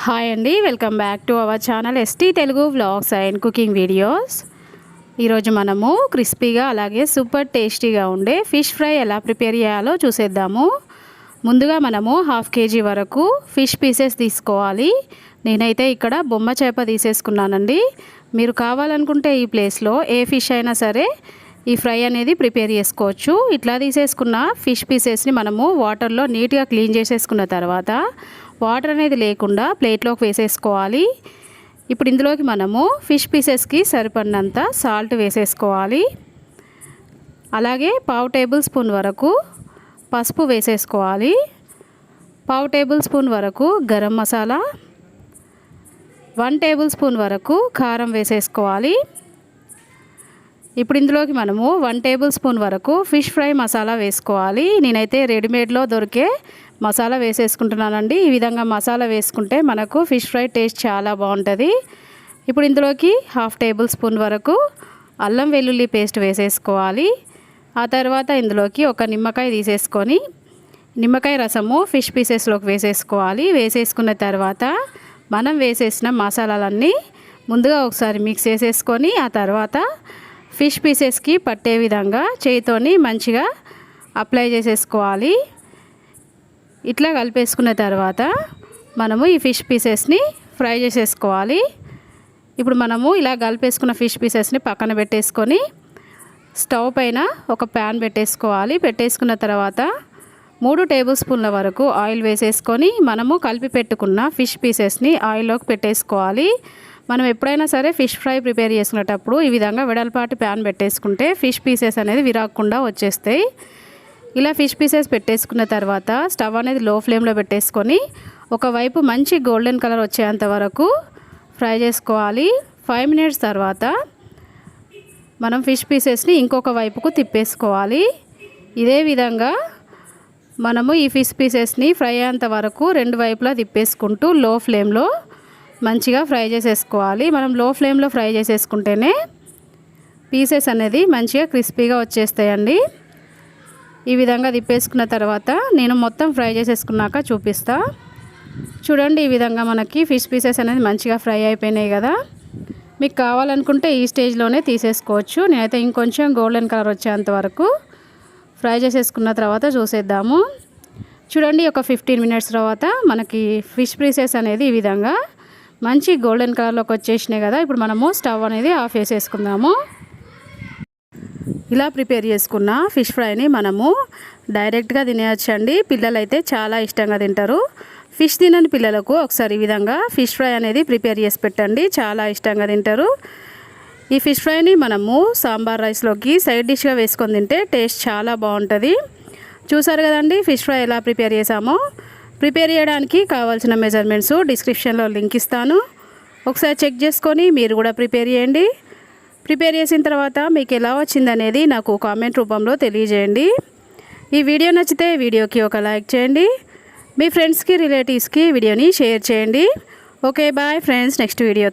Hi అండి, welcome back to our channel ST Telugu vlogs and cooking videos. ఈరోజు మనము క్రిస్పీగా అలాగే సూపర్ టేస్టీగా ఉండే ఫిష్ ఫ్రై ఎలా ప్రిపేర్ చేయాలో చూసేద్దాము. ముందుగా మనము 1/2 kg వరకు ఫిష్ పీసెస్ తీసుకోవాలి. నేనైతే ఇక్కడ బొమ్మ చేప తీసేసుకున్నానండి. మీరు కావాలనుకుంటే ఈ ప్లేస్లో ఏ ఫిష్ అయినా సరే ఈ ఫ్రై అనేది ప్రిపేర్ చేసుకోవచ్చు. ఇట్లా తీసేసుకున్న ఫిష్ పీసెస్ని మనము వాటర్లో నీట్గా క్లీన్ చేసేసుకున్న తర్వాత వాటర్ అనేది లేకుండా ప్లేట్లోకి వేసేసుకోవాలి. ఇప్పుడు ఇందులోకి మనము ఫిష్ పీసెస్కి సరిపడినంత సాల్ట్ వేసేసుకోవాలి. అలాగే 1/2 టేబుల్ స్పూన్ వరకు పసుపు వేసేసుకోవాలి. 1/2 టేబుల్ స్పూన్ వరకు గరం మసాలా, 1 టేబుల్ స్పూన్ వరకు కారం వేసేసుకోవాలి. ఇప్పుడు ఇందులోకి మనము 1 టేబుల్ స్పూన్ వరకు ఫిష్ ఫ్రై మసాలా వేసుకోవాలి. నేనైతే రెడీమేడ్లో దొరికే మసాలా వేసేసుకుంటున్నానండి. ఈ విధంగా మసాలా వేసుకుంటే మనకు ఫిష్ ఫ్రై టేస్ట్ చాలా బాగుంటుంది. ఇప్పుడు ఇందులోకి 1/2 టేబుల్ స్పూన్ వరకు అల్లం వెల్లుల్లి పేస్ట్ వేసేసుకోవాలి. ఆ తర్వాత ఇందులోకి ఒక నిమ్మకాయ తీసేసుకొని నిమ్మకాయ రసము ఫిష్ పీసెస్లోకి వేసేసుకోవాలి. వేసేసుకున్న తర్వాత మనం వేసేసిన మసాలాలన్నీ ముందుగా ఒకసారి మిక్స్ చేసేసుకొని ఆ తర్వాత ఫిష్ పీసెస్కి పట్టే విధంగా చేతితోని మంచిగా అప్లై చేసేసుకోవాలి. ఇట్లా కలిపేసుకున్న తర్వాత మనము ఈ ఫిష్ పీసెస్ని ఫ్రై చేసేసుకోవాలి. ఇప్పుడు మనము ఇలా కలిపేసుకున్న ఫిష్ పీసెస్ని పక్కన పెట్టేసుకొని స్టవ్ పైన ఒక ప్యాన్ పెట్టేసుకోవాలి. పెట్టేసుకున్న తర్వాత 3 టేబుల్ స్పూన్ల వరకు ఆయిల్ వేసేసుకొని మనము కలిపి పెట్టుకున్న ఫిష్ పీసెస్ని ఆయిల్లోకి పెట్టేసుకోవాలి. మనం ఎప్పుడైనా సరే ఫిష్ ఫ్రై ప్రిపేర్ చేసుకునేటప్పుడు ఈ విధంగా వెడల్పాటి ప్యాన్ పెట్టేసుకుంటే ఫిష్ పీసెస్ అనేది విరగకుండా వచ్చేస్తాయి. ఇలా ఫిష్ పీసెస్ పెట్టేసుకున్న తర్వాత స్టవ్ అనేది లో ఫ్లేమ్లో పెట్టేసుకొని ఒకవైపు మంచి గోల్డెన్ కలర్ వచ్చేంత వరకు ఫ్రై చేసుకోవాలి. 5 మినిట్స్ తర్వాత మనం ఫిష్ పీసెస్ని ఇంకొక వైపుకు తిప్పేసుకోవాలి. ఇదే విధంగా మనము ఈ ఫిష్ పీసెస్ని ఫ్రై అయ్యేంత వరకు 2 వైపులా తిప్పేసుకుంటూ లో ఫ్లేమ్లో మంచిగా ఫ్రై చేసేసుకోవాలి. మనం లో ఫ్లేమ్లో ఫ్రై చేసేసుకుంటేనే పీసెస్ అనేది మంచిగా క్రిస్పీగా వచ్చేస్తాయండి. ఈ విధంగా తిప్పేసుకున్న తర్వాత నేను మొత్తం ఫ్రై చేసేసుకున్నాక చూపిస్తా. చూడండి, ఈ విధంగా మనకి ఫిష్ పీసెస్ అనేది మంచిగా ఫ్రై అయిపోయినాయి కదా. మీకు కావాలనుకుంటే ఈ స్టేజ్లోనే తీసేసుకోవచ్చు. నేనైతే ఇంకొంచెం గోల్డెన్ కలర్ వచ్చేంత వరకు ఫ్రై చేసేసుకున్న తర్వాత చూసేద్దాము. చూడండి, ఒక 15 మినిట్స్ తర్వాత మనకి ఫిష్ పీసెస్ అనేది ఈ విధంగా మంచి గోల్డెన్ కలర్లోకి వచ్చేసినాయి కదా. ఇప్పుడు మనము స్టవ్ అనేది ఆఫ్ చేసేసుకుందాము. ఇలా ప్రిపేర్ చేసుకున్న ఫిష్ ఫ్రైని మనము డైరెక్ట్గా తినేయచ్చండి. పిల్లలు అయితే చాలా ఇష్టంగా తింటారు. ఫిష్ తినని పిల్లలకు ఒకసారి ఈ విధంగా ఫిష్ ఫ్రై అనేది ప్రిపేర్ చేసి పెట్టండి, చాలా ఇష్టంగా తింటారు. ఈ ఫిష్ ఫ్రైని మనము సాంబార్ రైస్లోకి సైడ్ డిష్గా వేసుకొని తింటే టేస్ట్ చాలా బాగుంటుంది. చూసారు కదండి ఫిష్ ఫ్రై ఎలా ప్రిపేర్ చేసామో. ప్రిపేర్ చేయడానికి కావాల్సిన మెజర్మెంట్స్ డిస్క్రిప్షన్లో లింక్ ఇస్తాను. ఒకసారి చెక్ చేసుకొని మీరు కూడా ప్రిపేర్ చేయండి. ప్రిపేర్ చేసిన తర్వాత మీకు ఎలా వచ్చిందనేది నాకు కామెంట్ రూపంలో తెలియజేయండి. ఈ వీడియో నచ్చితే వీడియోకి ఒక లైక్ చేయండి. మీ ఫ్రెండ్స్కి రిలేటివ్స్కి వీడియోని షేర్ చేయండి. Okay, bye friends, next video.